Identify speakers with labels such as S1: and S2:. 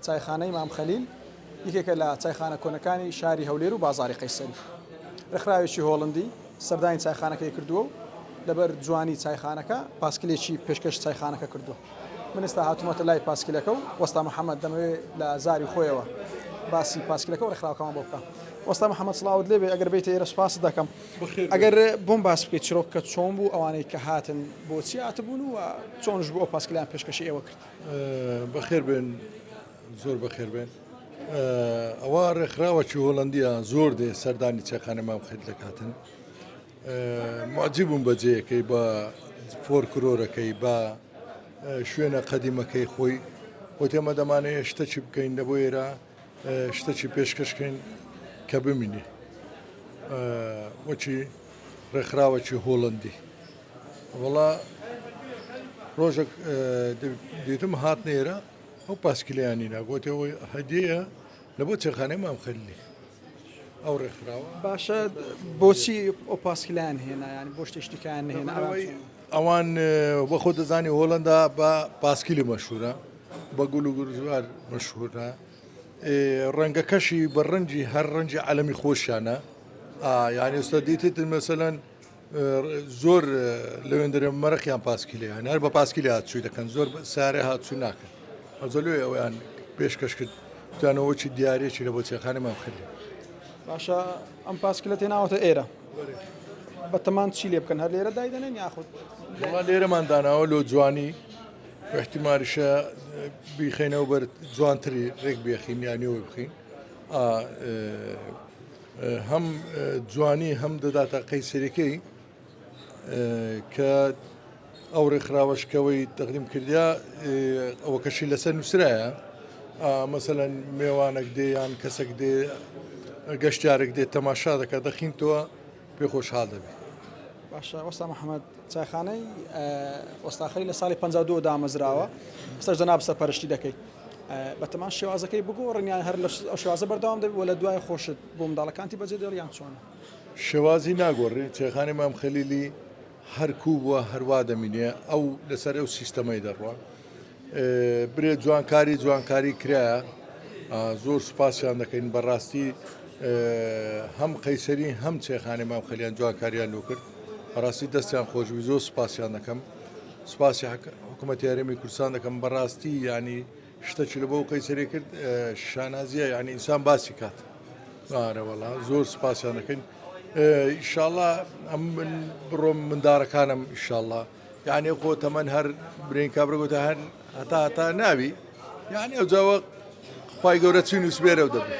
S1: چایخانەی مام خەلیل یەکێکە لە چایخانە کۆنەکانی شاری هەولێر و بازاری قەیسەری. ڕێکخراوێکی هۆڵندی سەردانی چایخانەکەی کردووە و لەبەر جوانی چایخانەکە پاسکلێکی پێشکەش چایخانەکە کردووە. من ئێستا هاتوومەتە لای پاسکلەکە و وەستا محەممەد دەمەوێت لە زاری خۆیەوە باسی پاسکلەکە و ڕێکخراوەکەمان بۆ بکە. وەستا محەممەد سڵاوت لێبێ ئەگەر بیتە ئێرە سوپاس دەکەم. ئەگەر بۆم باس بکەیت چیرۆکە چۆن بوو ئەوانەی کە هاتن بۆچی هاتبوون و چۆنش بوو ئەو پاسکلیان پێشکەشی ئێوە کرد.
S2: بەخێر بێن زۆر بەخێر بێن. ئەوە ڕێکخراوەکی هۆڵندیە زۆر دێ سەردانی چایخانە مام خەلیل دەکاتن. معجببووم بەجێیەکەی بە فۆرکرۆرەکەی بە شوێنە قەدیمەکەی خۆی بۆ تێمە دەمانەیە شتەی بکەین لە بۆ ئێرە شتێکی پێشکەشکەین کە بمینی وەچی ڕێکخراوەکی هۆڵندی. وەڵا ڕۆژێک دیتم هاتنە ئێرە ئەو پاسکلیانی ناگوتەوەی هەدیەیە لە بۆ چایخانەی مام خەلیلی ئەو ڕێکخراوە.
S1: باشە بۆچی ئەو پاسکلیان هێنا ینی بۆ شتێکیان هێنا
S2: ئەوان بە خۆ دەزانی هۆڵندا بە پاسکلی مەشهورە بە گوڵ و گورجوار مەشهورە. ڕەنگەکەشی بە ڕەنجی هەر ڕەنجی عەلەمی خۆشیانە. یعنی ئێستا دیتت مەسەلەن زۆر لەوێندرە مەرەخیان پاسکلیان هەر بە پاسکلی هاتچووی دەکەن زۆر سارێ هاتچوو ناکەن. ئەزەلوێ ئەویان پێشکەش کرد توانەوەکی دیارێکی لە بۆ چایخانەی مام خەلیل.
S1: باشە ئەم پاسکلە تێناوەتە ئێرە بەتەمان چی لێ بکەن هەر لێرە دایدەنێن یاخود
S2: لێرەمان داناوە لۆ جوانی احتیماریشە بیخینەوە بەر جوانتری ڕێک بێخین یانیەوە بخین هەم جوانی هەم دەداتە قەیسەریەکەی کە ئەو ڕێکخراوەشکەوەی تەقدیم کردیا ئەوە کەشی لەسەر نووسرایە مەسەلەن میێوانێک دێ یان کەسێک دێ گەشتارێک دێت تەماشا دەکات دەخینتەوە پێ خۆشحاڵ دەبێت.
S1: باشە وەستا محەممەد چایخانەی وەستاخەری لە ساڵی 52 دامەزراوە ئێستاش جەناب سەرپەرشتی دەکەیت بەتەمان شێوازەکەی بگۆڕنیان هەر لە شێوازە بەردەوام دەبێت و لە دوای خۆشت بۆ منداڵەکانتی بەجێ دێڵیان چۆنە
S2: شێوازی ناگۆڕێ چایخانەی مام خەلیلی هەرکوو بووە هەروا دەمینێ ئەو لەسەر ئەو سیستەمەی دەڕوە برێ جوانکاری کرایە زۆر سوپاسیان دەکەین بەڕاستی هەم قەیسەری هەم چایخانەی مام خەلیلیان جوانکاریان لۆ کرد بەڕاستی دەستیان خۆشوی زۆر سوپاسیان دەکەم سوپاسی حکوومەتی هەرێمی کوردستان دەکەم بەڕاستی ینی شتەی لە بۆ قەیسەری کرد شانازیە ینی ئینسان باسی کات وەڵا زۆر سوپاسیان دەکەین ئینشاڵڵا ئەم من بڕۆم منداڵەکانم ئینشاڵڵا یعنی خۆ تەمەەن هەر برین کابرەگوتە هەر هەتا ناوی یعنی ئەو جاوە خوای گەورە چین و سبێرە و دەبێت.